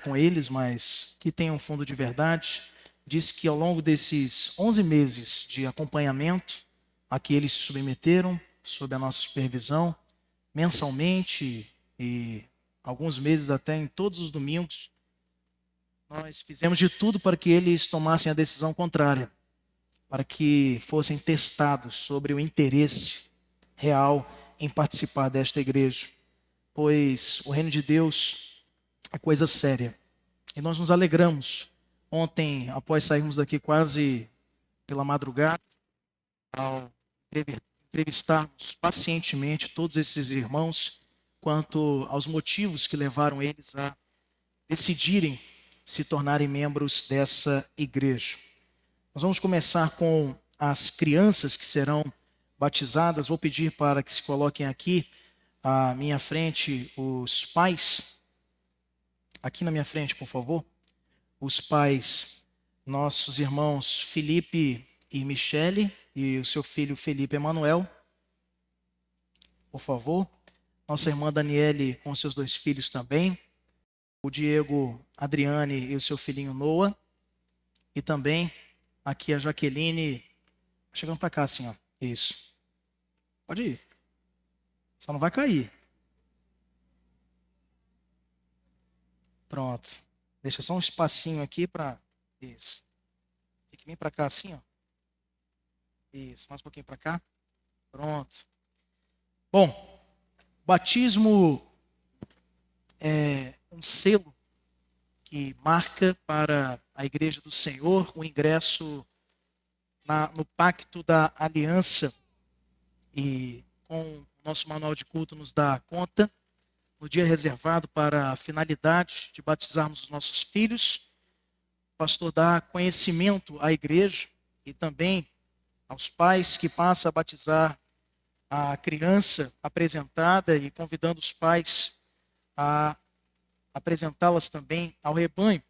com eles, mas que tem um fundo de verdade. Diz que ao longo desses 11 meses de acompanhamento, a que eles se submeteram, sob a nossa supervisão, mensalmente e alguns meses até em todos os domingos, nós fizemos de tudo para que eles tomassem a decisão contrária, para que fossem testados sobre o interesse real em participar desta igreja, pois o reino de Deus é coisa séria. E nós nos alegramos ontem, após sairmos daqui quase pela madrugada, ao entrevistarmos pacientemente todos esses irmãos quanto aos motivos que levaram eles a decidirem se tornarem membros dessa igreja. Nós vamos começar com as crianças que serão batizadas. Vou pedir para que se coloquem aqui à minha frente os pais. Aqui na minha frente, por favor. Os pais, nossos irmãos Felipe e Michele e o seu filho Felipe Emanuel. Por favor. Nossa irmã Daniele com seus 2 filhos também. O Diego Adriane e o seu filhinho Noah. E também aqui a Jaqueline. Chegando para cá assim, ó. Isso. Pode ir. Só não vai cair. Pronto. Deixa só um espacinho aqui para... Isso. Fique bem para cá assim, ó. Isso. Mais um pouquinho para cá. Pronto. Bom, batismo é um selo que marca para a Igreja do Senhor o ingresso no pacto da aliança, e com o nosso manual de culto nos dá conta, no dia reservado para a finalidade de batizarmos os nossos filhos, o pastor dá conhecimento à igreja e também aos pais que passam a batizar a criança apresentada e convidando os pais a apresentá-las também ao rebanho,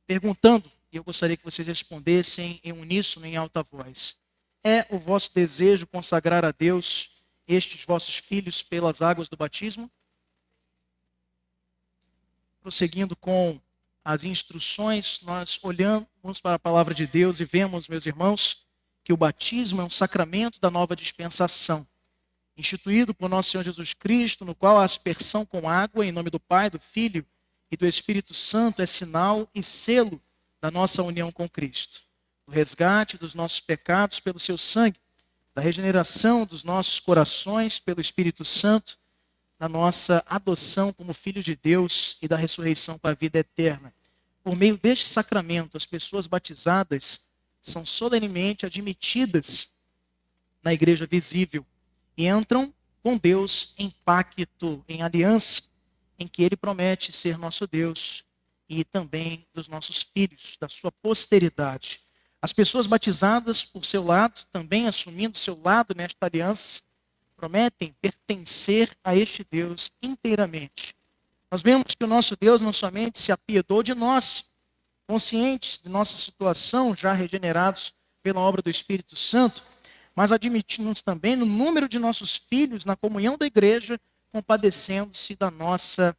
perguntando, e eu gostaria que vocês respondessem em uníssono, em alta voz: é o vosso desejo consagrar a Deus estes vossos filhos pelas águas do batismo? Prosseguindo com as instruções, nós olhamos para a palavra de Deus e vemos, meus irmãos, que o batismo é um sacramento da nova dispensação, instituído por nosso Senhor Jesus Cristo, no qual a aspersão com água em nome do Pai, do Filho e do Espírito Santo é sinal e selo da nossa união com Cristo, do resgate dos nossos pecados pelo seu sangue, da regeneração dos nossos corações pelo Espírito Santo, da nossa adoção como filhos de Deus e da ressurreição para a vida eterna. Por meio deste sacramento, as pessoas batizadas são solenemente admitidas na igreja visível e entram com Deus em pacto, em aliança, em que Ele promete ser nosso Deus e também dos nossos filhos, da sua posteridade. As pessoas batizadas, por seu lado, também assumindo seu lado nesta aliança, prometem pertencer a este Deus inteiramente. Nós vemos que o nosso Deus não somente se apiedou de nós, conscientes de nossa situação, já regenerados pela obra do Espírito Santo, mas admitimos também no número de nossos filhos na comunhão da igreja, compadecendo-se da nossa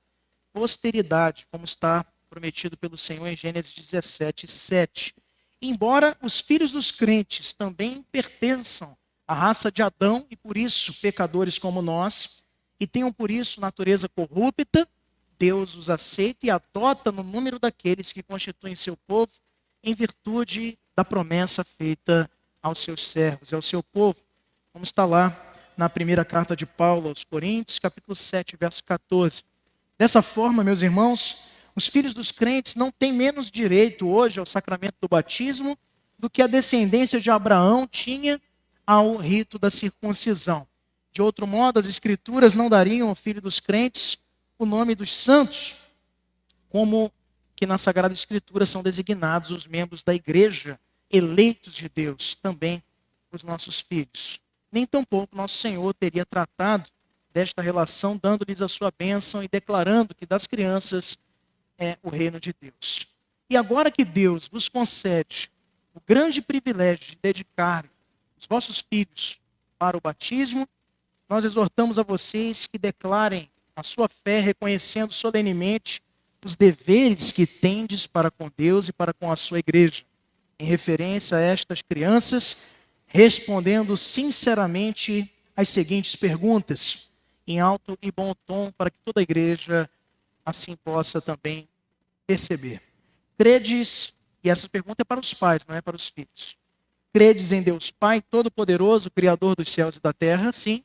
posteridade, como está prometido pelo Senhor em Gênesis 17, 7. Embora os filhos dos crentes também pertençam à raça de Adão e por isso pecadores como nós, e tenham por isso natureza corrupta, Deus os aceita e adota no número daqueles que constituem seu povo, em virtude da promessa feita aos seus servos e ao seu povo, como está lá na primeira carta de Paulo aos Coríntios, capítulo 7, verso 14. Dessa forma, meus irmãos, os filhos dos crentes não têm menos direito hoje ao sacramento do batismo do que a descendência de Abraão tinha ao rito da circuncisão. De outro modo, as Escrituras não dariam ao filho dos crentes o nome dos santos, como que na Sagrada Escritura são designados os membros da igreja, eleitos de Deus, também os nossos filhos. Nem tampouco nosso Senhor teria tratado desta relação, dando-lhes a sua bênção e declarando que das crianças é o reino de Deus. E agora que Deus vos concede o grande privilégio de dedicar os vossos filhos para o batismo, nós exortamos a vocês que declarem a sua fé, reconhecendo solenemente os deveres que tendes para com Deus e para com a sua igreja, em referência a estas crianças, respondendo sinceramente as seguintes perguntas, em alto e bom tom, para que toda a igreja assim possa também perceber. Credes, e essa pergunta é para os pais, não é para os filhos. Credes em Deus Pai Todo-Poderoso, Criador dos céus e da terra? Sim.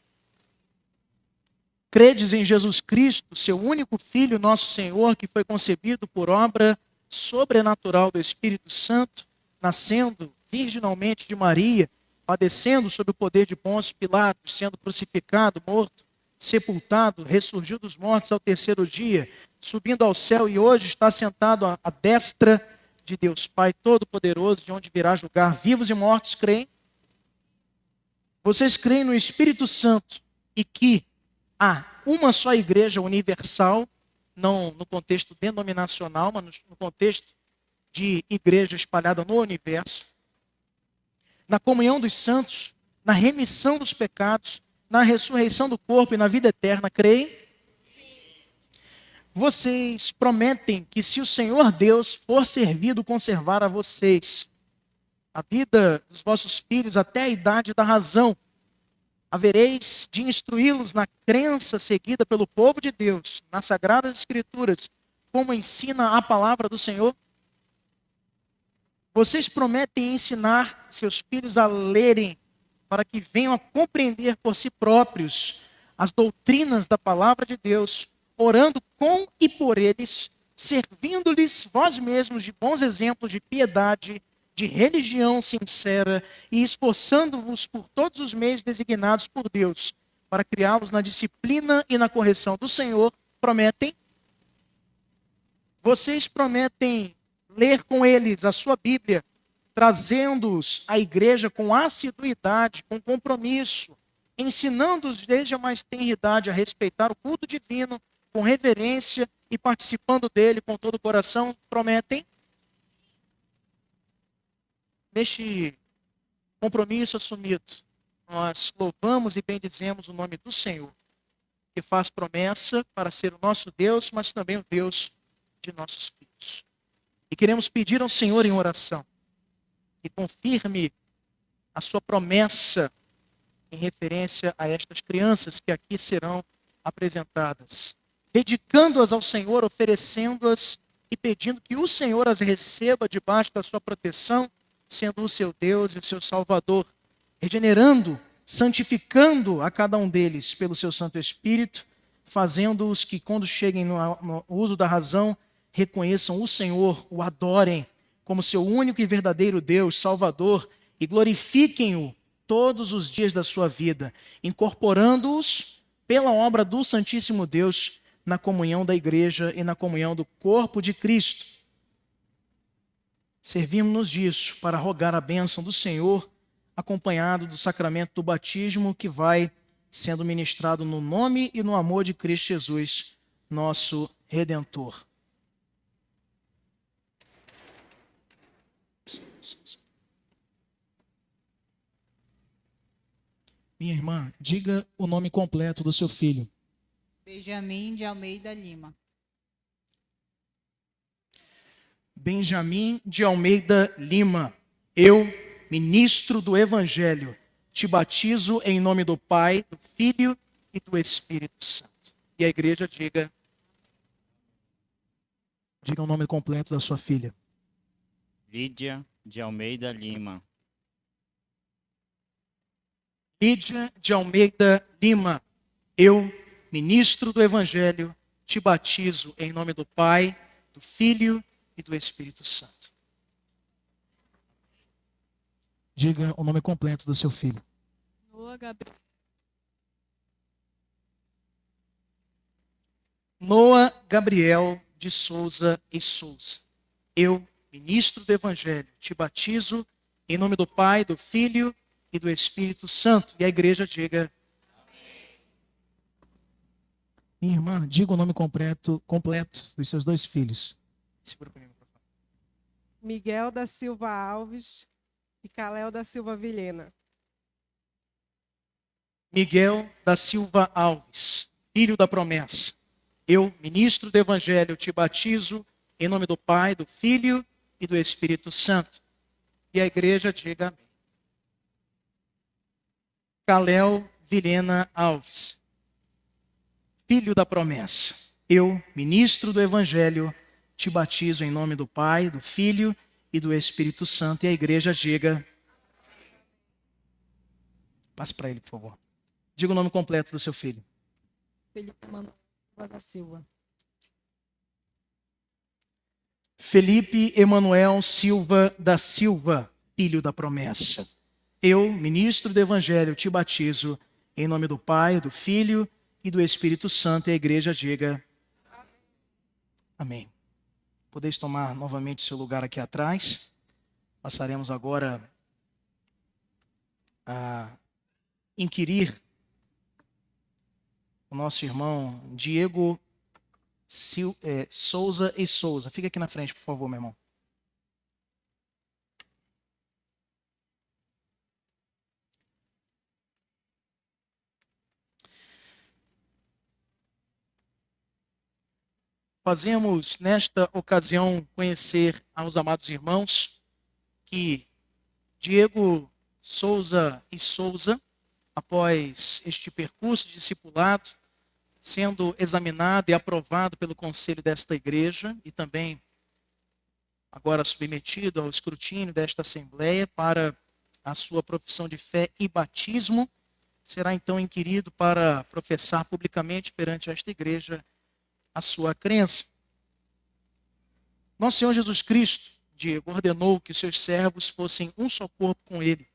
Credes em Jesus Cristo, seu único Filho, nosso Senhor, que foi concebido por obra sobrenatural do Espírito Santo, nascendo virginalmente de Maria, padecendo sob o poder de Pôncio Pilatos, sendo crucificado, morto, sepultado, ressurgiu dos mortos ao terceiro dia, subindo ao céu e hoje está sentado à destra de Deus Pai Todo-Poderoso, de onde virá julgar vivos e mortos. Creem? Vocês creem no Espírito Santo e que há uma só igreja universal, não no contexto denominacional, mas no contexto de igreja espalhada no universo, na comunhão dos santos, na remissão dos pecados, na ressurreição do corpo e na vida eterna? Creem? Vocês prometem que se o Senhor Deus for servido conservar a vocês a vida dos vossos filhos até a idade da razão, havereis de instruí-los na crença seguida pelo povo de Deus, nas Sagradas Escrituras, como ensina a palavra do Senhor? Vocês prometem ensinar seus filhos a lerem, para que venham a compreender por si próprios as doutrinas da palavra de Deus, orando com e por eles, servindo-lhes vós mesmos de bons exemplos de piedade, de religião sincera e esforçando-vos por todos os meios designados por Deus para criá-los na disciplina e na correção do Senhor? Prometem? Vocês prometem ler com eles a sua Bíblia, trazendo-os à igreja com assiduidade, com compromisso, ensinando-os desde a mais tenra idade a respeitar o culto divino com reverência e participando dele com todo o coração? Prometem? Neste compromisso assumido, nós louvamos e bendizemos o nome do Senhor, que faz promessa para ser o nosso Deus, mas também o Deus de nossos filhos. E queremos pedir ao Senhor em oração que confirme a sua promessa em referência a estas crianças que aqui serão apresentadas, dedicando-as ao Senhor, oferecendo-as e pedindo que o Senhor as receba debaixo da sua proteção, sendo o seu Deus e o seu Salvador, regenerando, santificando a cada um deles pelo seu Santo Espírito, fazendo-os que, quando cheguem no uso da razão, reconheçam o Senhor, o adorem como seu único e verdadeiro Deus, Salvador, e glorifiquem-o todos os dias da sua vida, incorporando-os pela obra do Santíssimo Deus na comunhão da igreja e na comunhão do corpo de Cristo. Servimos-nos disso para rogar a bênção do Senhor, acompanhado do sacramento do batismo, que vai sendo ministrado no nome e no amor de Cristo Jesus, nosso Redentor. Minha irmã, diga o nome completo do seu filho. Benjamin de Almeida Lima. Benjamin de Almeida Lima, eu, ministro do Evangelho, te batizo em nome do Pai, do Filho e do Espírito Santo. E a igreja diga o nome completo da sua filha. Lídia de Almeida Lima. Lídia de Almeida Lima, eu, ministro do Evangelho, te batizo em nome do Pai, do Filho e do Espírito Santo. Diga o nome completo do seu filho. Noah Gabriel. Noah Gabriel de Souza e Souza. Eu, ministro do Evangelho, te batizo em nome do Pai, do Filho e do Espírito Santo. E a igreja diga amém. Minha irmã, diga o nome completo dos seus dois filhos. Segura para mim, por favor. Miguel da Silva Alves e Caléu da Silva Vilhena. Miguel da Silva Alves, filho da promessa. Eu, ministro do Evangelho, te batizo em nome do Pai, do Filho e do Espírito Santo. E a igreja diga amém. Calel Vilhena Alves, filho da promessa. Eu, ministro do Evangelho, te batizo em nome do Pai, do Filho e do Espírito Santo. E a igreja diga... Passe para ele, por favor. Diga o nome completo do seu filho. Felipe Emanuel da Silva. Felipe Emanuel Silva da Silva, filho da promessa. Eu, ministro do Evangelho, te batizo em nome do Pai, do Filho e do Espírito Santo. E a igreja diga... Amém. Podeis tomar novamente seu lugar aqui atrás. Passaremos agora a inquirir o nosso irmão Diego Souza e Souza. Fica aqui na frente, por favor, meu irmão. Fazemos, nesta ocasião, conhecer aos amados irmãos que Diego Souza e Souza, após este percurso de discipulado, sendo examinado e aprovado pelo conselho desta igreja e também agora submetido ao escrutínio desta assembleia para a sua profissão de fé e batismo, será então inquirido para professar publicamente perante esta igreja a sua crença. Nosso Senhor Jesus Cristo, Diego, ordenou que os seus servos fossem um só corpo com ele,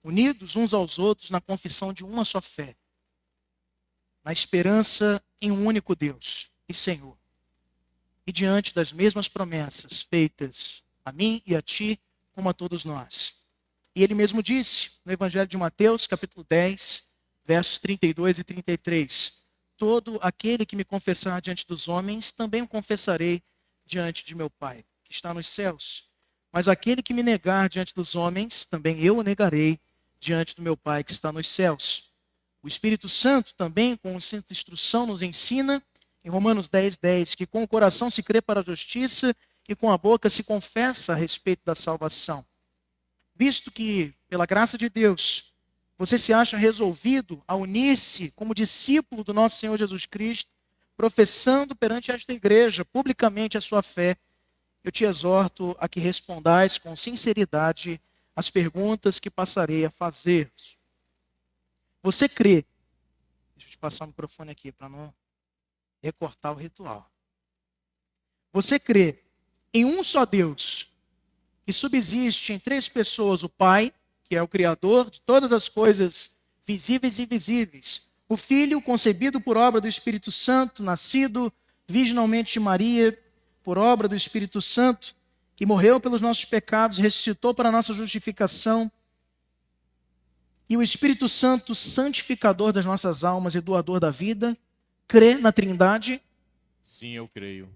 unidos uns aos outros na confissão de uma só fé, na esperança em um único Deus e Senhor, e diante das mesmas promessas feitas a mim e a ti, como a todos nós. E ele mesmo disse, no Evangelho de Mateus, capítulo 10, versos 32 e 33, todo aquele que me confessar diante dos homens, também o confessarei diante de meu Pai, que está nos céus. Mas aquele que me negar diante dos homens, também eu o negarei diante do meu Pai, que está nos céus. O Espírito Santo também, com santa instrução, nos ensina, em Romanos 10, 10, que com o coração se crê para a justiça e com a boca se confessa a respeito da salvação. Visto que, pela graça de Deus, você se acha resolvido a unir-se como discípulo do nosso Senhor Jesus Cristo, professando perante esta igreja publicamente a sua fé, eu te exorto a que respondais com sinceridade as perguntas que passarei a fazer. Você crê? Deixa eu te passar o microfone aqui para não recortar o ritual. Você crê em um só Deus, que subsiste em três pessoas: o Pai, que é o Criador de todas as coisas visíveis e invisíveis; o Filho, concebido por obra do Espírito Santo, nascido virginalmente de Maria, por obra do Espírito Santo, que morreu pelos nossos pecados, ressuscitou para a nossa justificação; e o Espírito Santo, santificador das nossas almas e doador da vida. Crê na Trindade? Sim, eu creio.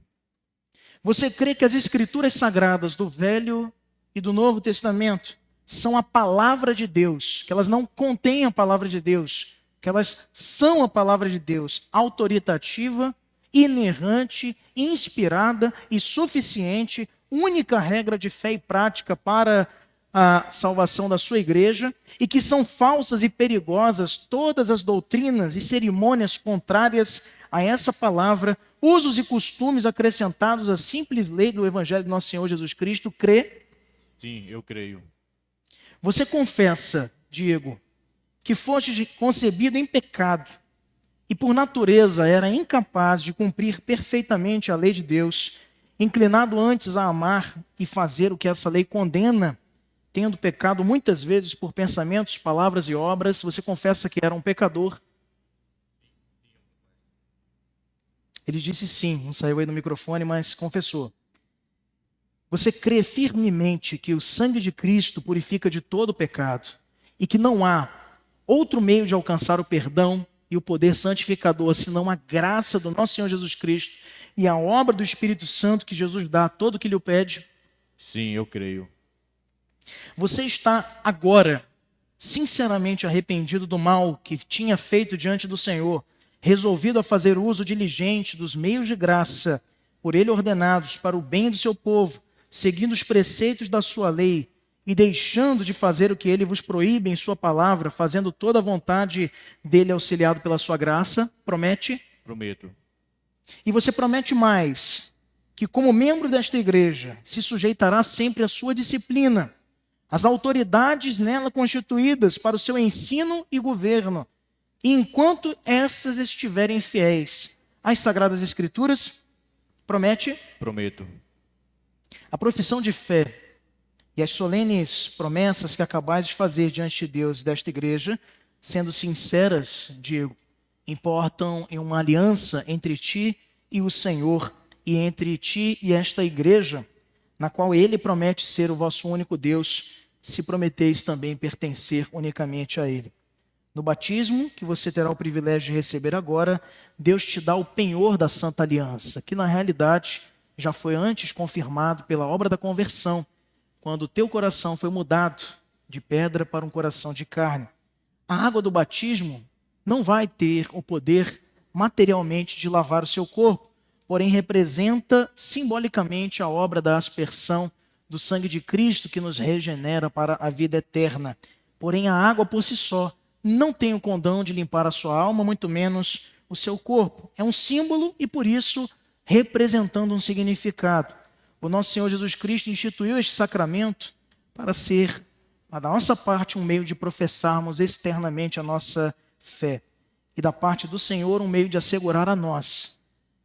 Você crê que as Escrituras Sagradas do Velho e do Novo Testamento são a palavra de Deus, que elas não contêm a palavra de Deus, que elas são a palavra de Deus, autoritativa, inerrante, inspirada e suficiente, única regra de fé e prática para a salvação da sua igreja, e que são falsas e perigosas todas as doutrinas e cerimônias contrárias a essa palavra, usos e costumes acrescentados à simples lei do Evangelho do nosso Senhor Jesus Cristo? Crê? Sim, eu creio. Você confessa, Diego, que foste concebido em pecado e por natureza era incapaz de cumprir perfeitamente a lei de Deus, inclinado antes a amar e fazer o que essa lei condena, tendo pecado muitas vezes por pensamentos, palavras e obras. Você confessa que era um pecador? Ele disse sim, não saiu aí no microfone, mas confessou. Você crê firmemente que o sangue de Cristo purifica de todo pecado e que não há outro meio de alcançar o perdão e o poder santificador senão a graça do nosso Senhor Jesus Cristo e a obra do Espírito Santo que Jesus dá a todo o que lhe pede? Sim, eu creio. Você está agora sinceramente arrependido do mal que tinha feito diante do Senhor resolvido a fazer uso diligente dos meios de graça, por ele ordenados para o bem do seu povo, seguindo os preceitos da sua lei, e deixando de fazer o que ele vos proíbe em sua palavra, fazendo toda a vontade dele auxiliado pela sua graça, promete? Prometo. E você promete mais, que como membro desta igreja, se sujeitará sempre à sua disciplina, às autoridades nela constituídas para o seu ensino e governo, e enquanto essas estiverem fiéis às Sagradas Escrituras, promete? Prometo. A profissão de fé e as solenes promessas que acabais de fazer diante de Deus e desta igreja, sendo sinceras, Diego, importam em uma aliança entre ti e o Senhor, e entre ti e esta igreja, na qual ele promete ser o vosso único Deus, se prometeis também pertencer unicamente a ele. No batismo, que você terá o privilégio de receber agora, Deus te dá o penhor da Santa Aliança, que na realidade já foi antes confirmado pela obra da conversão, quando o teu coração foi mudado de pedra para um coração de carne. A água do batismo não vai ter o poder materialmente de lavar o seu corpo, porém representa simbolicamente a obra da aspersão do sangue de Cristo que nos regenera para a vida eterna. Porém, a água por si só não tem o condão de limpar a sua alma, muito menos o seu corpo. É um símbolo e, por isso, representando um significado. O nosso Senhor Jesus Cristo instituiu este sacramento para ser, da nossa parte, um meio de professarmos externamente a nossa fé. E da parte do Senhor, um meio de assegurar a nós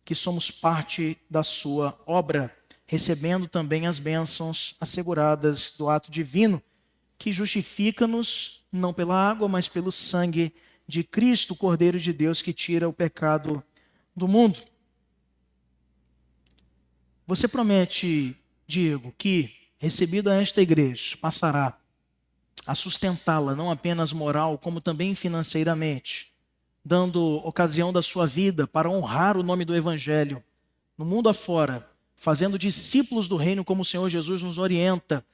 que somos parte da sua obra, recebendo também as bênçãos asseguradas do ato divino, que justifica-nos não pela água, mas pelo sangue de Cristo, o Cordeiro de Deus que tira o pecado do mundo. Você promete, Diego, que, recebido a esta igreja, passará a sustentá-la não apenas moral, como também financeiramente, dando ocasião da sua vida para honrar o nome do Evangelho no mundo afora, fazendo discípulos do reino como o Senhor Jesus nos orienta,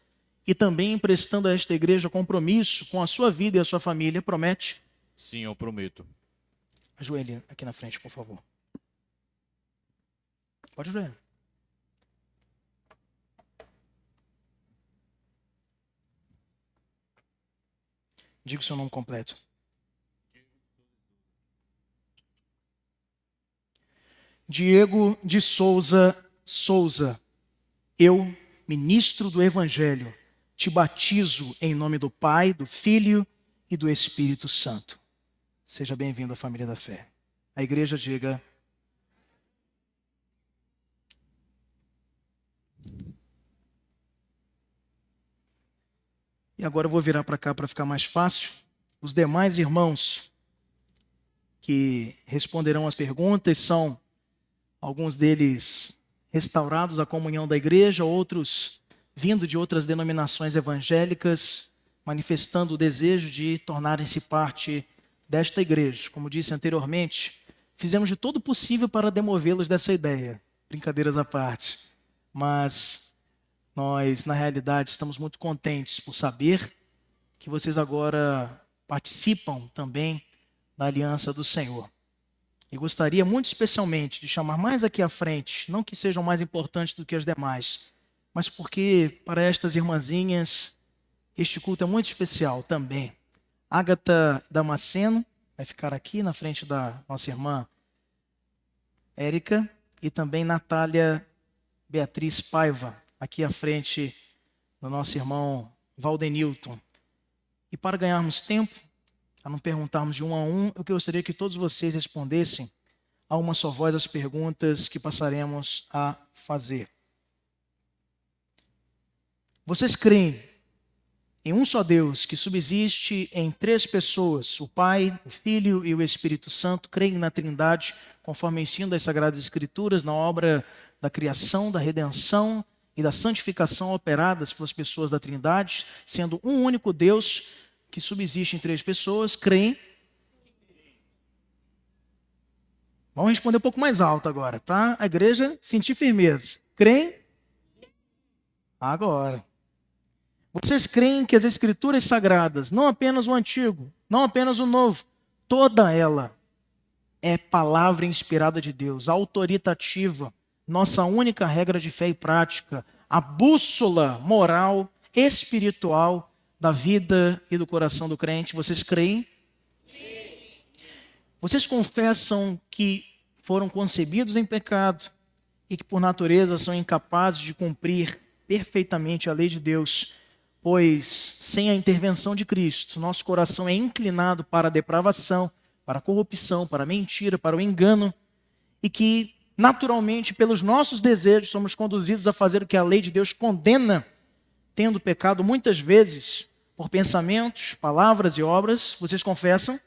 e também emprestando a esta igreja compromisso com a sua vida e a sua família, promete? Sim, eu prometo. Ajoelhe aqui na frente, por favor. Pode ajoelhar. Diga o seu nome completo. Diego de Souza Souza. Eu, ministro do Evangelho, te batizo em nome do Pai, do Filho e do Espírito Santo. Seja bem-vindo à família da fé. A igreja diga... E agora eu vou virar para cá para ficar mais fácil. Os demais irmãos que responderão as perguntas são, alguns deles restaurados à comunhão da igreja, outros vindo de outras denominações evangélicas, manifestando o desejo de tornarem-se parte desta igreja. Como disse anteriormente, fizemos de todo o possível para demovê-los dessa ideia, brincadeiras à parte, mas nós, na realidade, estamos muito contentes por saber que vocês agora participam também da aliança do Senhor. E gostaria muito especialmente de chamar mais aqui à frente, não que sejam mais importantes do que as demais, mas porque para estas irmãzinhas este culto é muito especial também. Ágata Damasceno vai ficar aqui na frente da nossa irmã Érica e também Natália Beatriz Paiva, aqui à frente do nosso irmão Valdenilton. E para ganharmos tempo, a não perguntarmos de um a um, eu gostaria que todos vocês respondessem a uma só voz as perguntas que passaremos a fazer. Vocês creem em um só Deus que subsiste em três pessoas, o Pai, o Filho e o Espírito Santo? Creem na Trindade, conforme o ensino das Sagradas Escrituras, na obra da criação, da redenção e da santificação operadas pelas pessoas da Trindade, sendo um único Deus que subsiste em três pessoas? Creem? Vamos responder um pouco mais alto agora, para a igreja sentir firmeza. Creem? Agora. Vocês creem que as Escrituras Sagradas, não apenas o Antigo, não apenas o Novo, toda ela é palavra inspirada de Deus, autoritativa, nossa única regra de fé e prática, a bússola moral, espiritual da vida e do coração do crente. Vocês creem? Sim. Vocês confessam que foram concebidos em pecado e que por natureza são incapazes de cumprir perfeitamente a lei de Deus, pois sem a intervenção de Cristo, nosso coração é inclinado para a depravação, para a corrupção, para a mentira, para o engano, e que naturalmente pelos nossos desejos somos conduzidos a fazer o que a lei de Deus condena, tendo pecado muitas vezes por pensamentos, palavras e obras. Vocês confessam?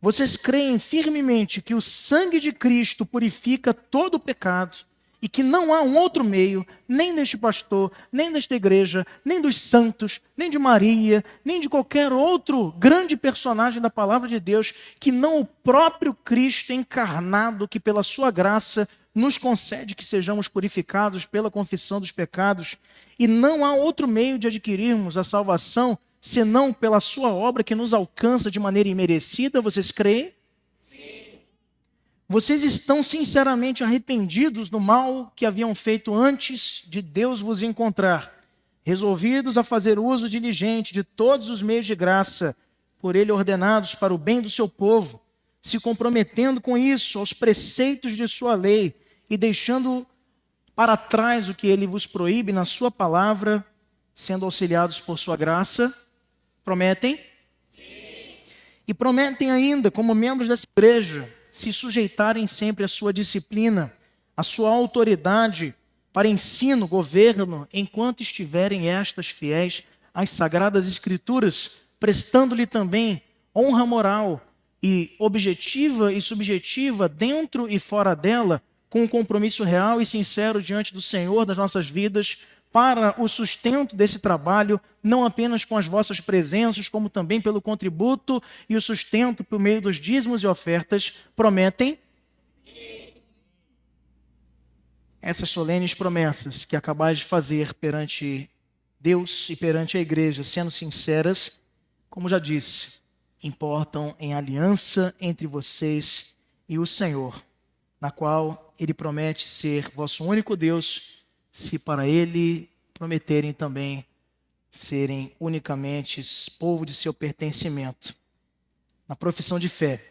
Vocês creem firmemente que o sangue de Cristo purifica todo o pecado e que não há um outro meio, nem deste pastor, nem desta igreja, nem dos santos, nem de Maria, nem de qualquer outro grande personagem da palavra de Deus, que não o próprio Cristo encarnado, que pela sua graça nos concede que sejamos purificados pela confissão dos pecados, e não há outro meio de adquirirmos a salvação senão pela sua obra que nos alcança de maneira imerecida. Vocês creem? Sim. Vocês estão sinceramente arrependidos do mal que haviam feito antes de Deus vos encontrar, resolvidos a fazer uso diligente de todos os meios de graça, por Ele ordenados para o bem do seu povo, se comprometendo com isso aos preceitos de sua lei e deixando para trás o que Ele vos proíbe na sua palavra, sendo auxiliados por sua graça. Prometem? Sim. E prometem ainda, como membros dessa igreja, se sujeitarem sempre à sua disciplina, à sua autoridade, para ensino, governo, enquanto estiverem estas fiéis às sagradas escrituras, prestando-lhe também honra moral e objetiva e subjetiva dentro e fora dela, com um compromisso real e sincero diante do Senhor das nossas vidas, para o sustento desse trabalho, não apenas com as vossas presenças, como também pelo contributo e o sustento por meio dos dízimos e ofertas. Prometem? Essas solenes promessas que acabais de fazer perante Deus e perante a igreja, sendo sinceras, como já disse, importam em aliança entre vocês e o Senhor, na qual Ele promete ser vosso único Deus, se para Ele prometerem também serem unicamente povo de seu pertencimento. Na profissão de fé,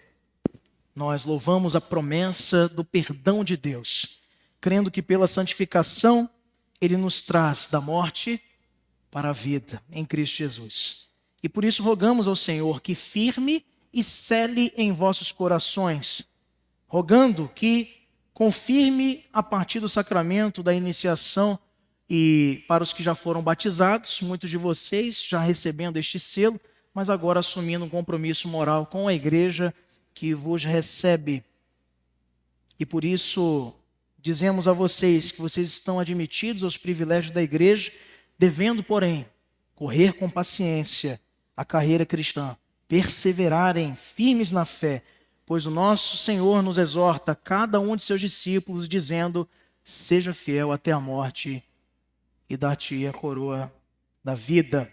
nós louvamos a promessa do perdão de Deus, crendo que pela santificação Ele nos traz da morte para a vida em Cristo Jesus. E por isso rogamos ao Senhor que firme e cele em vossos corações, rogando que confirme a partir do sacramento da iniciação e para os que já foram batizados, muitos de vocês já recebendo este selo, mas agora assumindo um compromisso moral com a igreja que vos recebe. E por isso dizemos a vocês que vocês estão admitidos aos privilégios da igreja, devendo, porém, correr com paciência a carreira cristã, perseverarem firmes na fé, pois o nosso Senhor nos exorta, cada um de seus discípulos, dizendo: seja fiel até a morte e dar-te a coroa da vida.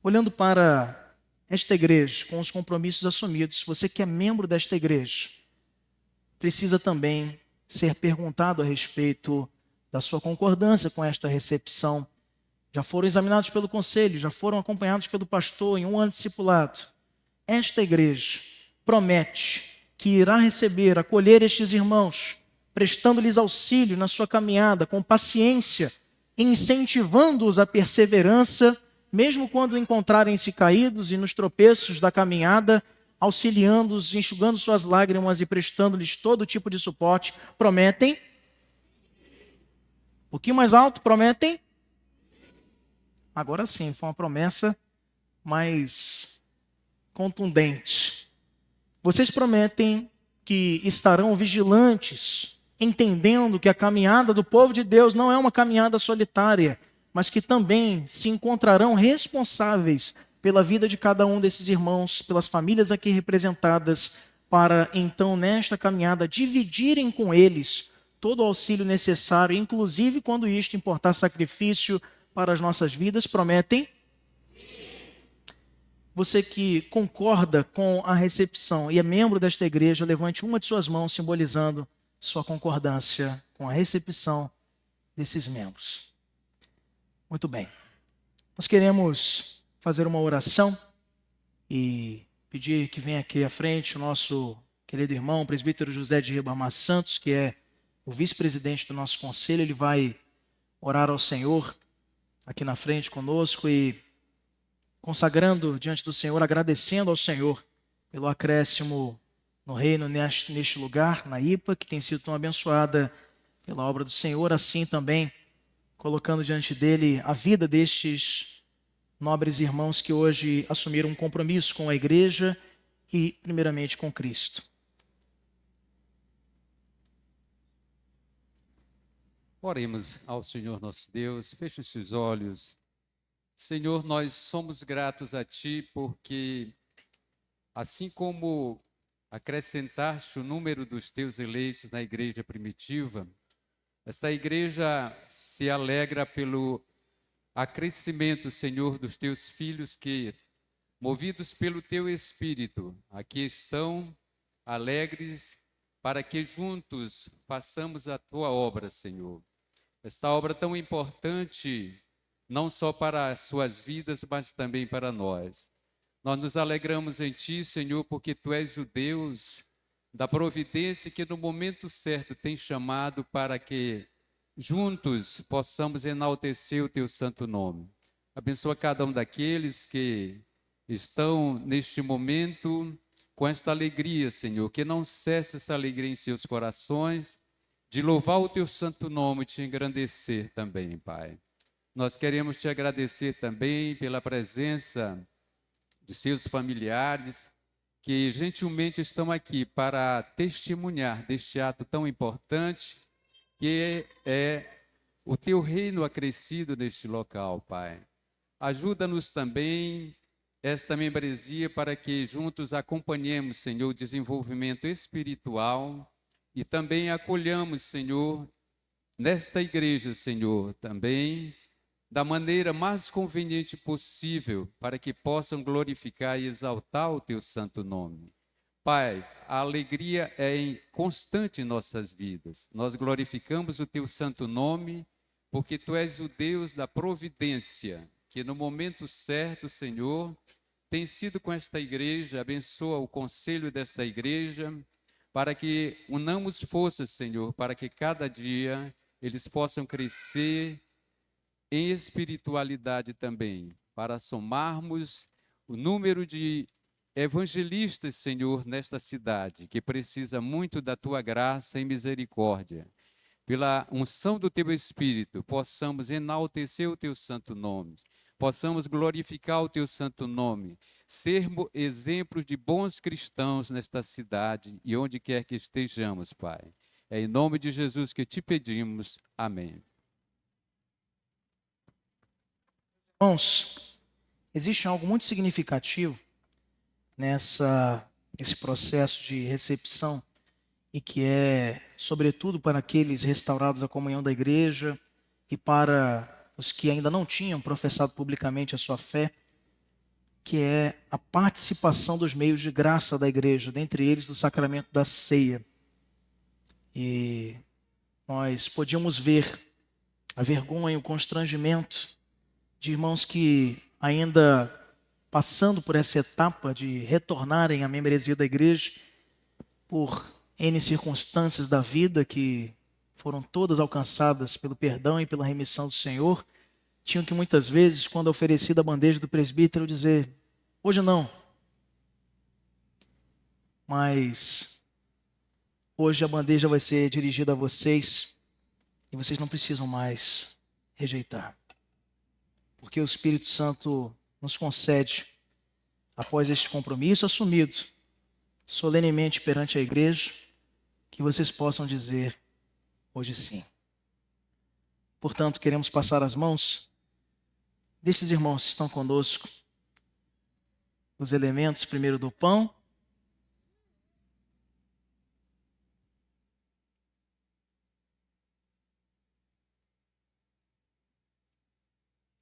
Olhando para esta igreja, com os compromissos assumidos, você que é membro desta igreja, precisa também ser perguntado a respeito da sua concordância com esta recepção. Já foram examinados pelo conselho, já foram acompanhados pelo pastor em um ano de discipulado. Esta igreja promete que irá receber, acolher estes irmãos, prestando-lhes auxílio na sua caminhada, com paciência, incentivando-os à perseverança, mesmo quando encontrarem-se caídos e nos tropeços da caminhada, auxiliando-os, enxugando suas lágrimas e prestando-lhes todo tipo de suporte. Prometem? Um pouquinho mais alto, prometem? Agora sim, foi uma promessa mais contundente. Vocês prometem que estarão vigilantes, entendendo que a caminhada do povo de Deus não é uma caminhada solitária, mas que também se encontrarão responsáveis pela vida de cada um desses irmãos, pelas famílias aqui representadas, para então, nesta caminhada, dividirem com eles todo o auxílio necessário, inclusive quando isto importar sacrifício para as nossas vidas. Prometem? Você que concorda com a recepção e é membro desta igreja, levante uma de suas mãos simbolizando sua concordância com a recepção desses membros. Muito bem. Nós queremos fazer uma oração e pedir que venha aqui à frente o nosso querido irmão, o presbítero José de Ribamar Santos, que é o vice-presidente do nosso conselho. Ele vai orar ao Senhor aqui na frente conosco e consagrando diante do Senhor, agradecendo ao Senhor pelo acréscimo no reino neste lugar, na IPA, que tem sido tão abençoada pela obra do Senhor, assim também colocando diante dele a vida destes nobres irmãos que hoje assumiram um compromisso com a igreja e, primeiramente, com Cristo. Oremos ao Senhor nosso Deus, feche os seus olhos. Senhor, nós somos gratos a Ti porque, assim como acrescentaste o número dos Teus eleitos na igreja primitiva, esta igreja se alegra pelo acrescimento, Senhor, dos Teus filhos que, movidos pelo Teu Espírito, aqui estão alegres para que juntos façamos a Tua obra, Senhor. Esta obra tão importante, não só para as suas vidas, mas também para nós. Nós nos alegramos em Ti, Senhor, porque Tu és o Deus da providência que no momento certo tem chamado para que juntos possamos enaltecer o Teu santo nome. Abençoa cada um daqueles que estão neste momento com esta alegria, Senhor, que não cesse essa alegria em seus corações, de louvar o Teu santo nome e Te engrandecer também, Pai. Nós queremos Te agradecer também pela presença dos seus familiares, que gentilmente estão aqui para testemunhar deste ato tão importante, que é o Teu reino acrescido neste local, Pai. Ajuda-nos também esta membresia para que juntos acompanhemos, Senhor, o desenvolvimento espiritual e também acolhamos, Senhor, nesta igreja, Senhor, também da maneira mais conveniente possível para que possam glorificar e exaltar o Teu santo nome. Pai, a alegria é constante em nossas vidas. Nós glorificamos o Teu santo nome porque Tu és o Deus da providência, que no momento certo, Senhor, tem sido com esta igreja. Abençoa o conselho desta igreja, para que unamos forças, Senhor, para que cada dia eles possam crescer em espiritualidade também, para somarmos o número de evangelistas, Senhor, nesta cidade, que precisa muito da Tua graça e misericórdia. Pela unção do Teu Espírito, possamos enaltecer o Teu santo nome, possamos glorificar o Teu santo nome, sermos exemplos de bons cristãos nesta cidade e onde quer que estejamos, Pai. É em nome de Jesus que Te pedimos. Amém. Irmãos, existe algo muito significativo nesse processo de recepção e que é, sobretudo, para aqueles restaurados à comunhão da igreja e para os que ainda não tinham professado publicamente a sua fé, que é a participação dos meios de graça da igreja, dentre eles do sacramento da ceia. E nós podíamos ver a vergonha, o constrangimento de irmãos que ainda passando por essa etapa de retornarem à membresia da igreja, por N circunstâncias da vida que foram todas alcançadas pelo perdão e pela remissão do Senhor, tinham que muitas vezes, quando oferecida a bandeja do presbítero, dizer: hoje não, mas hoje a bandeja vai ser dirigida a vocês e vocês não precisam mais rejeitar. Porque o Espírito Santo nos concede, após este compromisso assumido, solenemente perante a igreja, que vocês possam dizer hoje sim. Portanto, queremos passar as mãos destes irmãos que estão conosco, os elementos primeiro do pão,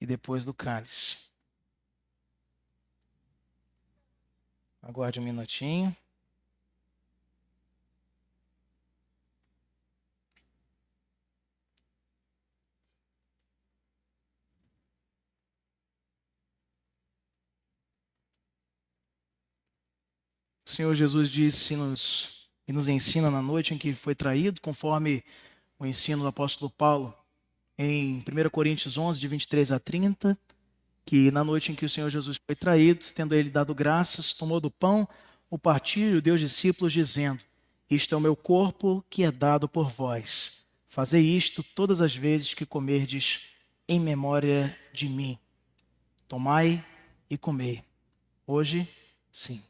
e depois do cálice. Aguarde um minutinho. O Senhor Jesus disse-nos e nos ensina na noite em que foi traído, conforme o ensino do apóstolo Paulo, em 1 Coríntios 11, de 23 a 30, que na noite em que o Senhor Jesus foi traído, tendo ele dado graças, tomou do pão, o partiu e o deu aos discípulos, dizendo: isto é o meu corpo que é dado por vós. Fazei isto todas as vezes que comerdes em memória de mim. Tomai e comei. Hoje, sim.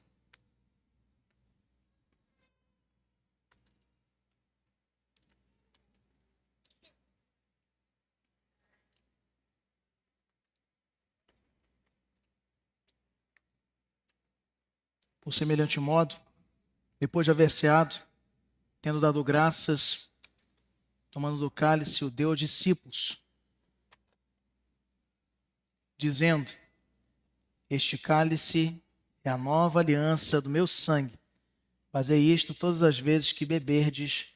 Por semelhante modo, depois de haver ceado, tendo dado graças, tomando do cálice, o deu aos discípulos, dizendo: este cálice é a nova aliança do meu sangue. Fazei isto todas as vezes que beberdes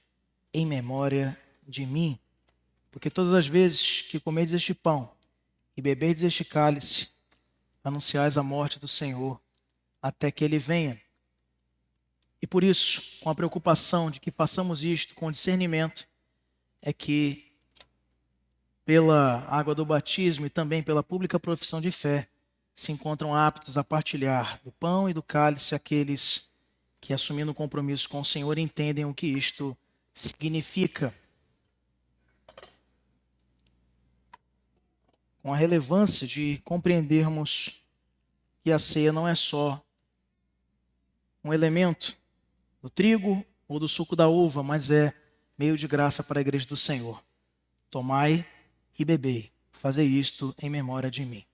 em memória de mim. Porque todas as vezes que comerdes este pão e beberdes este cálice, anunciais a morte do Senhor até que ele venha. E por isso, com a preocupação de que façamos isto com discernimento, é que pela água do batismo e também pela pública profissão de fé, se encontram aptos a partilhar do pão e do cálice aqueles que, assumindo o compromisso com o Senhor, entendem o que isto significa. Com a relevância de compreendermos que a ceia não é só um elemento do trigo ou do suco da uva, mas é meio de graça para a igreja do Senhor. Tomai e bebei, fazei isto em memória de mim.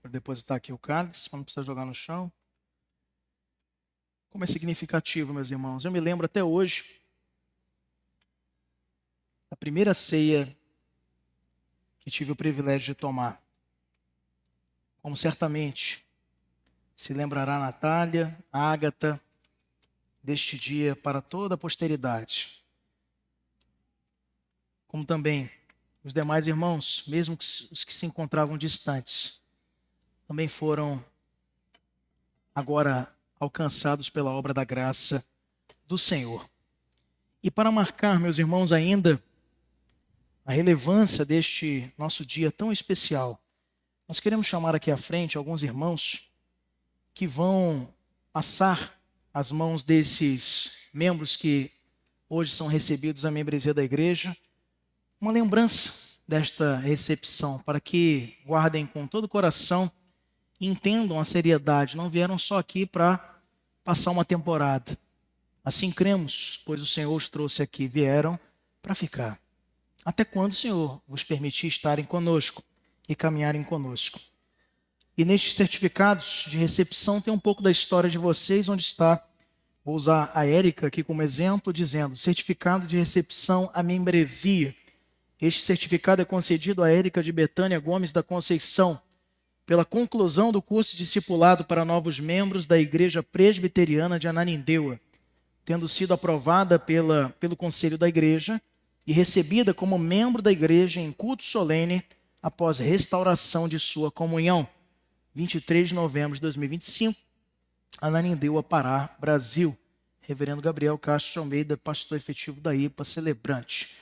Vou depositar aqui o cálice, para não precisar jogar no chão. Como é significativo, meus irmãos. Eu me lembro até hoje da primeira ceia que tive o privilégio de tomar. Como certamente se lembrará a Natália, a Ágata, deste dia para toda a posteridade. Como também os demais irmãos, mesmo os que se encontravam distantes, também foram agora alcançados pela obra da graça do Senhor. E para marcar, meus irmãos, ainda a relevância deste nosso dia tão especial, nós queremos chamar aqui à frente alguns irmãos que vão passar as mãos desses membros que hoje são recebidos à membresia da igreja, uma lembrança desta recepção, para que guardem com todo o coração e entendam a seriedade. Não vieram só aqui para passar uma temporada. Assim cremos, pois o Senhor os trouxe aqui, vieram para ficar. Até quando o Senhor vos permitir estarem conosco e caminharem conosco. E nestes certificados de recepção tem um pouco da história de vocês, onde está, vou usar a Érica aqui como exemplo, dizendo, certificado de recepção à membresia. Este certificado é concedido a Érica de Betânia Gomes da Conceição, pela conclusão do curso de discipulado para novos membros da Igreja Presbiteriana de Ananindeua, tendo sido aprovada pelo Conselho da Igreja e recebida como membro da Igreja em culto solene após restauração de sua comunhão, 23 de novembro de 2025, Ananindeua, Pará, Brasil. Reverendo Gabriel Castro de Almeida, pastor efetivo da IPA, celebrante.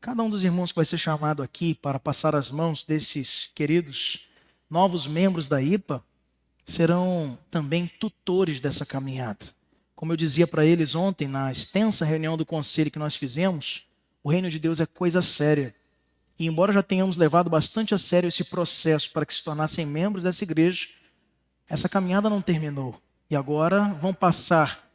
Cada um dos irmãos que vai ser chamado aqui para passar as mãos desses queridos novos membros da IPA serão também tutores dessa caminhada. Como eu dizia para eles ontem, na extensa reunião do conselho que nós fizemos, o reino de Deus é coisa séria. E embora já tenhamos levado bastante a sério esse processo para que se tornassem membros dessa igreja, essa caminhada não terminou. E agora vão passar,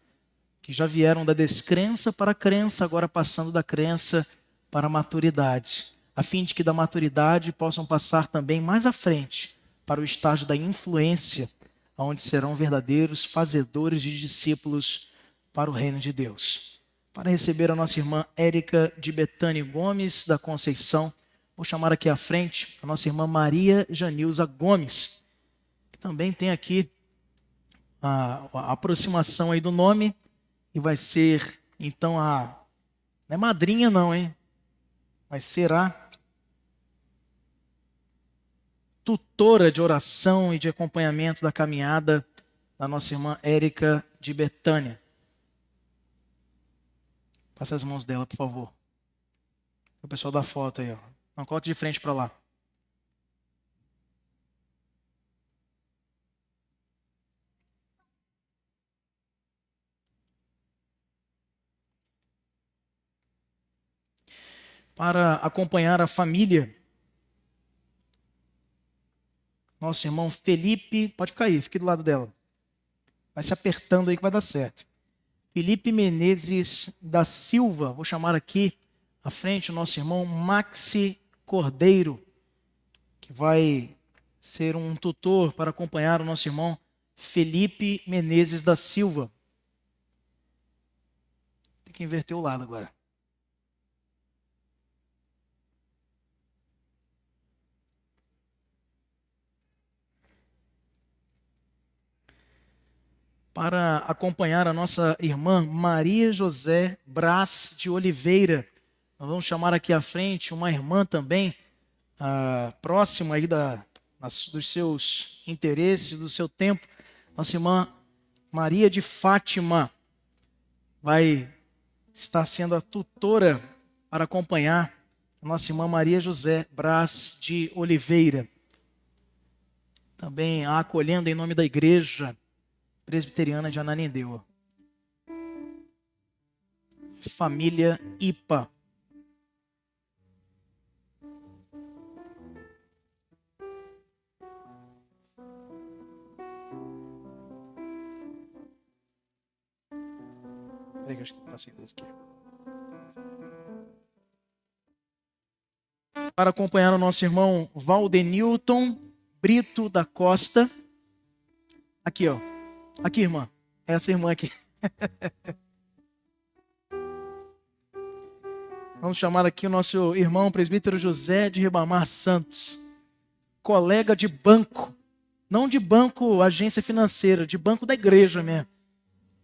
que já vieram da descrença para a crença, agora passando da crença para a maturidade, a fim de que da maturidade possam passar também mais à frente para o estágio da influência, onde serão verdadeiros fazedores de discípulos para o reino de Deus. para receber a nossa irmã Érica de Betânia Gomes da Conceição. Vou chamar aqui à frente a nossa irmã Maria Janilza Gomes, que também tem aqui a aproximação aí do nome e vai ser, então, não é madrinha não, hein? Vai ser a tutora de oração e de acompanhamento da caminhada da nossa irmã Érica de Betânia. Passa as mãos dela, por favor. O pessoal da foto aí, ó. Não, coloque de frente para lá. Para acompanhar a família, nosso irmão Felipe, pode ficar aí, fique do lado dela. Vai se apertando aí que vai dar certo. Felipe Menezes da Silva, vou chamar aqui à frente o nosso irmão Maxi Cordeiro, que vai ser um tutor para acompanhar o nosso irmão Felipe Menezes da Silva. Tem que inverter o lado agora. Para acompanhar a nossa irmã Maria José Brás de Oliveira. Nós vamos chamar aqui à frente uma irmã também, próxima aí dos seus interesses, do seu tempo. Nossa irmã Maria de Fátima vai estar sendo a tutora para acompanhar a nossa irmã Maria José Brás de Oliveira. Também a acolhendo em nome da igreja presbiteriana de Ananindeua. Família IPA. Peraí que eu acho que passei desse aqui. Para acompanhar o nosso irmão Valdenilton Brito da Costa. Aqui, ó. Aqui, irmã. Essa irmã aqui. Vamos chamar aqui o nosso irmão presbítero José de Ribamar Santos. Colega de banco. Não de banco, agência financeira, de banco da igreja mesmo.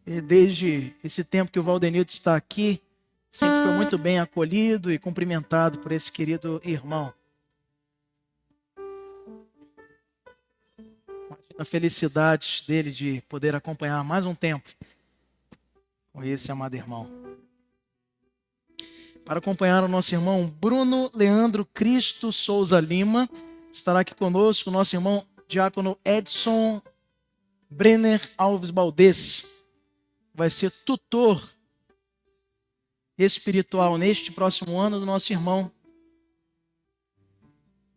E desde esse tempo que o Valdenilton está aqui, sempre foi muito bem acolhido e cumprimentado por esse querido irmão. A felicidade dele de poder acompanhar mais um tempo com esse amado irmão. Para acompanhar o nosso irmão Bruno Leandro Cristo Souza Lima, estará aqui conosco o nosso irmão diácono Edson Brenner Alves Baldez. Vai ser tutor espiritual neste próximo ano do nosso irmão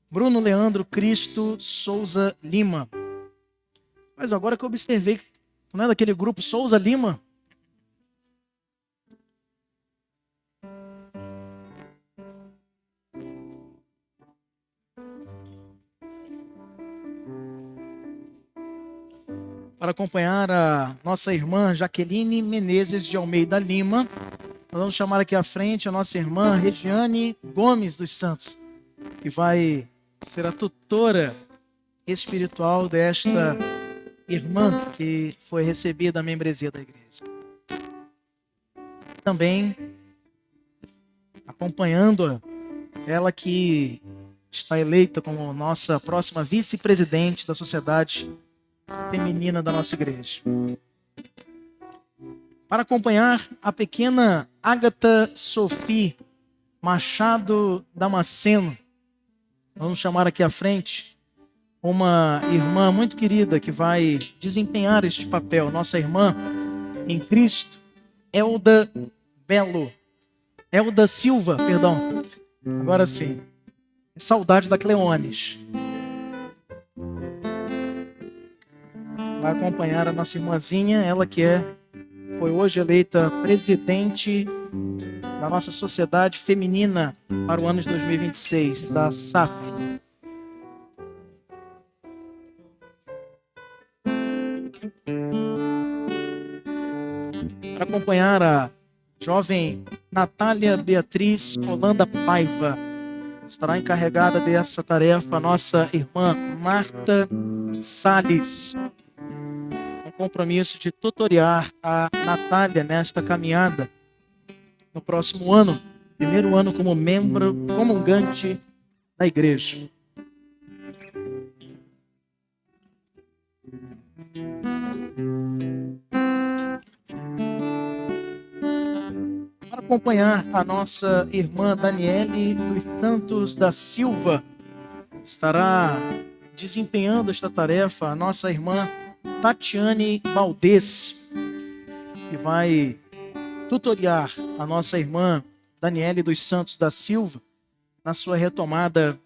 Bruno Leandro Cristo Souza Lima. Mas agora que eu observei, não é daquele grupo Souza Lima? Para acompanhar a nossa irmã Jaqueline Menezes de Almeida Lima, nós vamos chamar aqui à frente a nossa irmã Regiane Gomes dos Santos, que vai ser a tutora espiritual desta irmã que foi recebida a membresia da igreja. Também acompanhando ela que está eleita como nossa próxima vice-presidente da sociedade feminina da nossa igreja. Para acompanhar a pequena Ágata Sophie Machado Damasceno, vamos chamar aqui à frente uma irmã muito querida que vai desempenhar este papel, nossa irmã em Cristo, Elda Silva, perdão. Agora sim. Saudade da Cleones. Vai acompanhar a nossa irmãzinha, ela que foi hoje eleita presidente da nossa sociedade feminina para o ano de 2026, da SAF. Para acompanhar a Jovem Natália Beatriz Holanda Paiva. Estará encarregada dessa tarefa a nossa irmã Marta Salles. Um compromisso de tutoriar a Natália nesta caminhada no próximo ano, primeiro ano como membro comungante da igreja. Para acompanhar a nossa irmã Daniele dos Santos da Silva, estará desempenhando esta tarefa a nossa irmã Tatiane Valdez, que vai tutoriar a nossa irmã Daniele dos Santos da Silva na sua retomada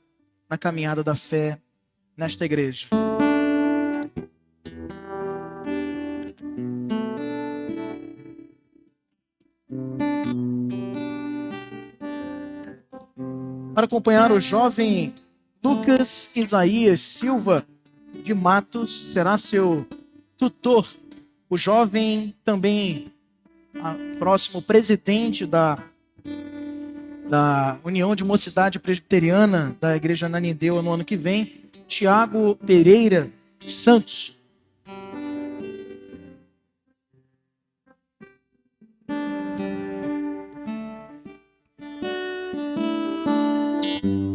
na caminhada da fé nesta igreja. Para acompanhar o jovem Lucas Isaías Silva de Matos, será seu tutor. O jovem também próximo presidente da União de Mocidade Presbiteriana da Igreja Ananindeua no ano que vem, Tiago Pereira Santos.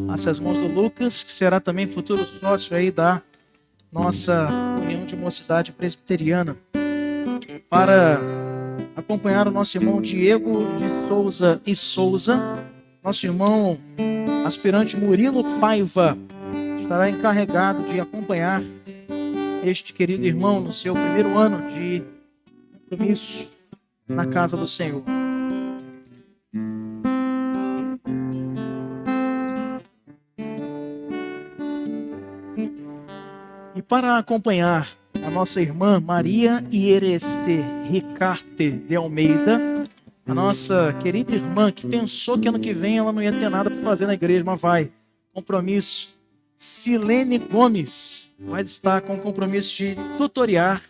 Passe as mãos do Lucas, que será também futuro sócio aí da nossa União de Mocidade Presbiteriana. Para acompanhar o nosso irmão Diego de Souza e Souza, nosso irmão aspirante Murilo Paiva estará encarregado de acompanhar este querido irmão no seu primeiro ano de compromisso na casa do Senhor. E para acompanhar a nossa irmã Maria Iereste Ricarte de Almeida, a nossa querida irmã que pensou que ano que vem ela não ia ter nada para fazer na igreja, mas vai. Compromisso. Silene Gomes vai estar com o compromisso de tutoriar,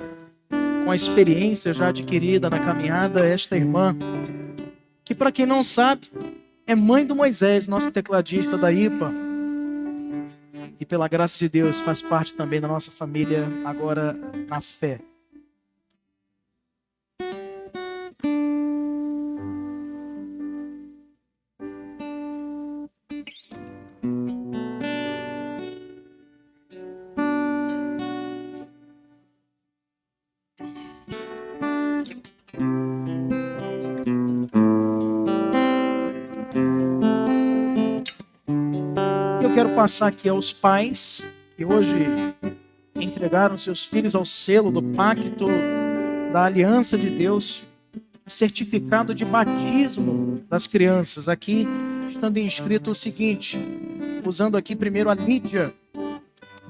com a experiência já adquirida na caminhada, esta irmã, que para quem não sabe, é mãe do Moisés, nosso tecladista da IPA. E pela graça de Deus faz parte também da nossa família agora na fé. Eu quero passar aqui aos pais que hoje entregaram seus filhos ao selo do pacto da aliança de Deus, o certificado de batismo das crianças. Aqui, estando inscrito o seguinte, usando aqui primeiro a Lídia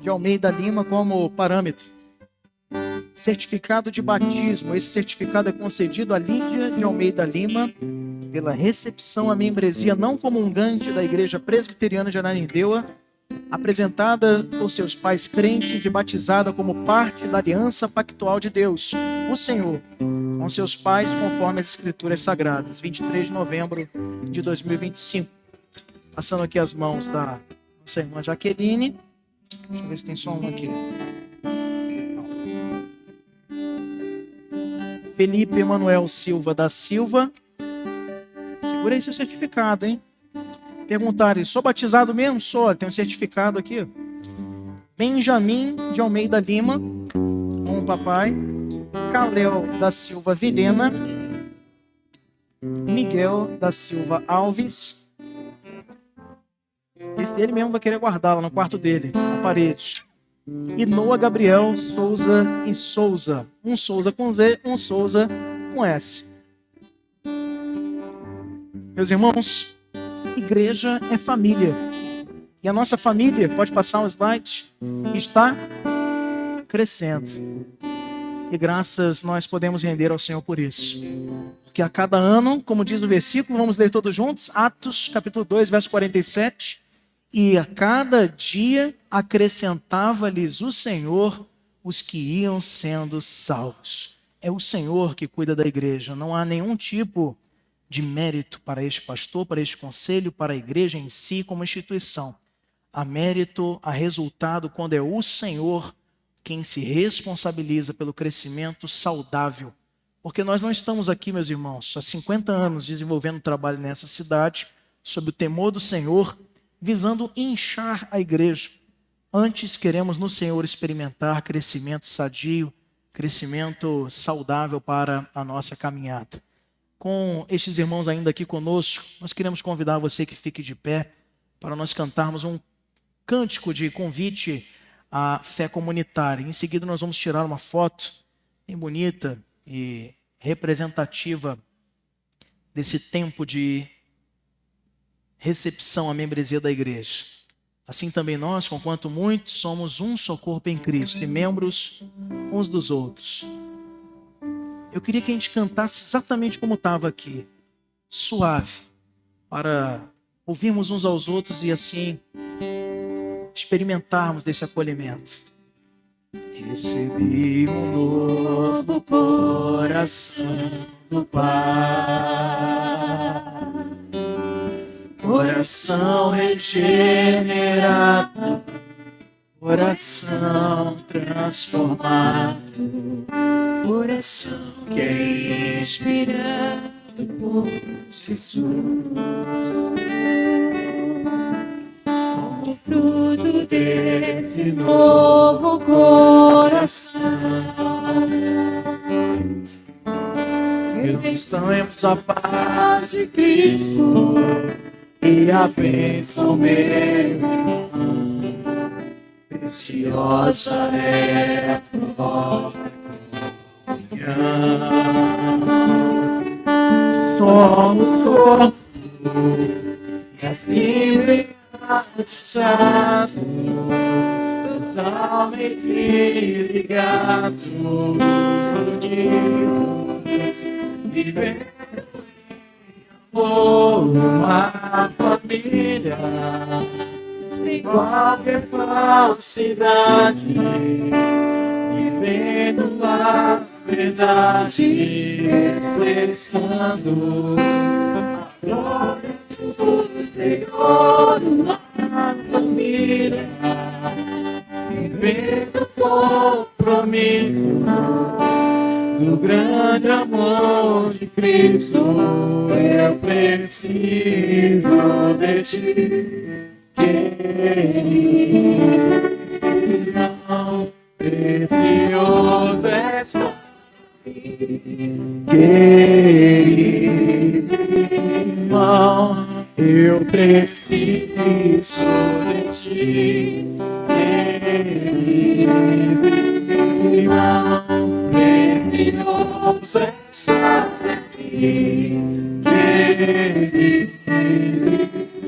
de Almeida Lima como parâmetro. Certificado de batismo. Esse certificado é concedido a Lídia de Almeida Lima pela recepção à membresia não comungante da Igreja Presbiteriana de Ananindeua, apresentada por seus pais crentes e batizada como parte da aliança pactual de Deus, o Senhor, com seus pais, conforme as Escrituras Sagradas, 23 de novembro de 2025. Passando aqui as mãos da nossa irmã Jaqueline. Deixa eu ver se tem só um aqui. Felipe Emanuel Silva da Silva. Segura aí seu certificado, hein? Perguntarem, sou batizado mesmo? Sou, tem um certificado aqui. Benjamin de Almeida Lima, com o papai. Calel da Silva Vilhena. Miguel da Silva Alves. Esse dele mesmo vai querer guardar lá no quarto dele, na parede. E Noah Gabriel Souza e Souza. Um Souza com Z, um Souza com S. Meus irmãos, igreja é família. E a nossa família, pode passar um slide, está crescendo. E graças nós podemos render ao Senhor por isso. Porque a cada ano, como diz o versículo, vamos ler todos juntos, Atos capítulo 2, verso 47. E a cada dia acrescentava-lhes o Senhor os que iam sendo salvos. É o Senhor que cuida da igreja. Não há nenhum tipo de mérito para este pastor, para este conselho, para a igreja em si como instituição. Há mérito, há resultado quando é o Senhor quem se responsabiliza pelo crescimento saudável. Porque nós não estamos aqui, meus irmãos, há 50 anos desenvolvendo trabalho nessa cidade, sob o temor do Senhor, visando inchar a igreja. Antes queremos no Senhor experimentar crescimento sadio, crescimento saudável para a nossa caminhada. Com estes irmãos ainda aqui conosco, nós queremos convidar você que fique de pé para nós cantarmos um cântico de convite à fé comunitária. Em seguida nós vamos tirar uma foto bem bonita e representativa desse tempo de recepção à membresia da igreja. Assim também nós, conquanto muitos, somos um só corpo em Cristo e membros uns dos outros. Eu queria que a gente cantasse exatamente como estava aqui, suave, para ouvirmos uns aos outros e assim experimentarmos desse acolhimento. Recebi um novo coração do Pai, coração regenerado, coração transformado, coração que é inspirado por Jesus. Como fruto desse novo coração, estamos a paz de Cristo e a bênção meu irmão. Preciosa é a nossa comunhão. Somos corpo e assim batizados, totalmente ligados, unidos, vivendo em amor, uma família, sem qualquer falsidade, vivendo a verdade, expressando a glória do Senhor, uma família, vivendo o compromisso do grande amor de Cristo. Eu preciso de ti, querido, precioso és para mim, querido irmão, eu preciso de ti, querido irmão, precioso és para mim, querido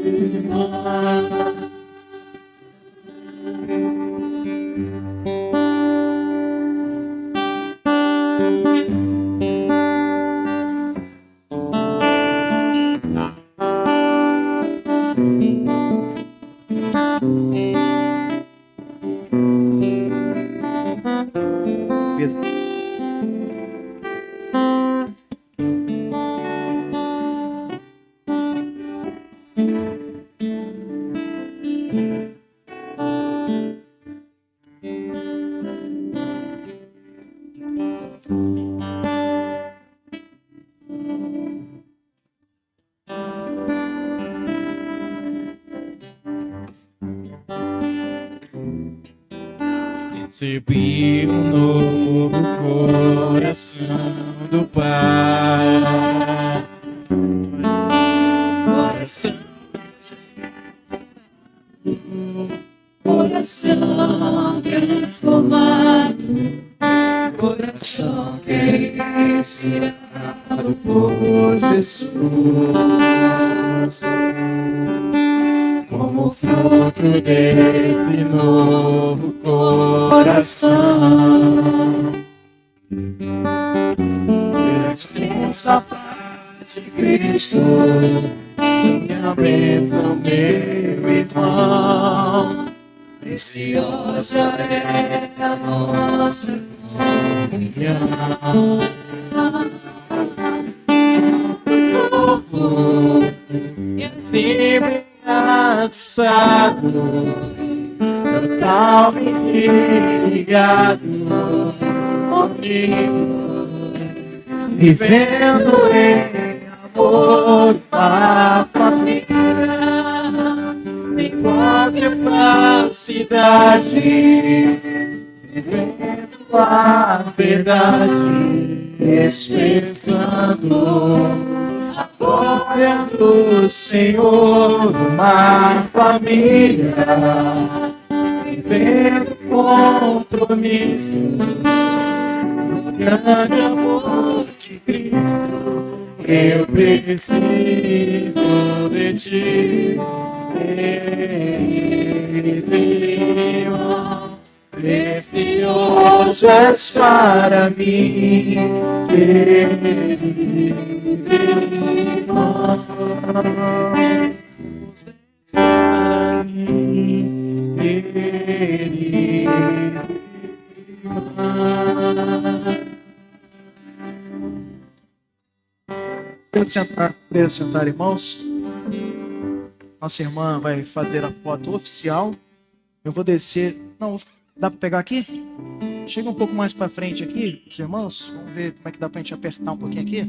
irmão. Recebi um novo coração do Pai, coração transformado, coração que é inspirado por Jesus, como fruto desse novo coração. Merecemos a paz de Cristo, minha bênção, meu irmão. Preciosa é a nossa comunhão. cansados, totalmente ligados comigo, vivendo em amor, uma família, em qualquer falsidade, vivendo a verdade, expressando a glória do Senhor, uma família, vivendo compromisso, o grande amor de Cristo. Eu preciso de ti, irmão, precioso és para mim, querido irmão, para mim, querido irmão. Podem sentar, irmãos. Nossa irmã vai fazer a foto oficial. Eu vou descer. Não, dá para pegar aqui? Chega um pouco mais para frente aqui, os irmãos. Vamos ver como é que dá para a gente apertar um pouquinho aqui.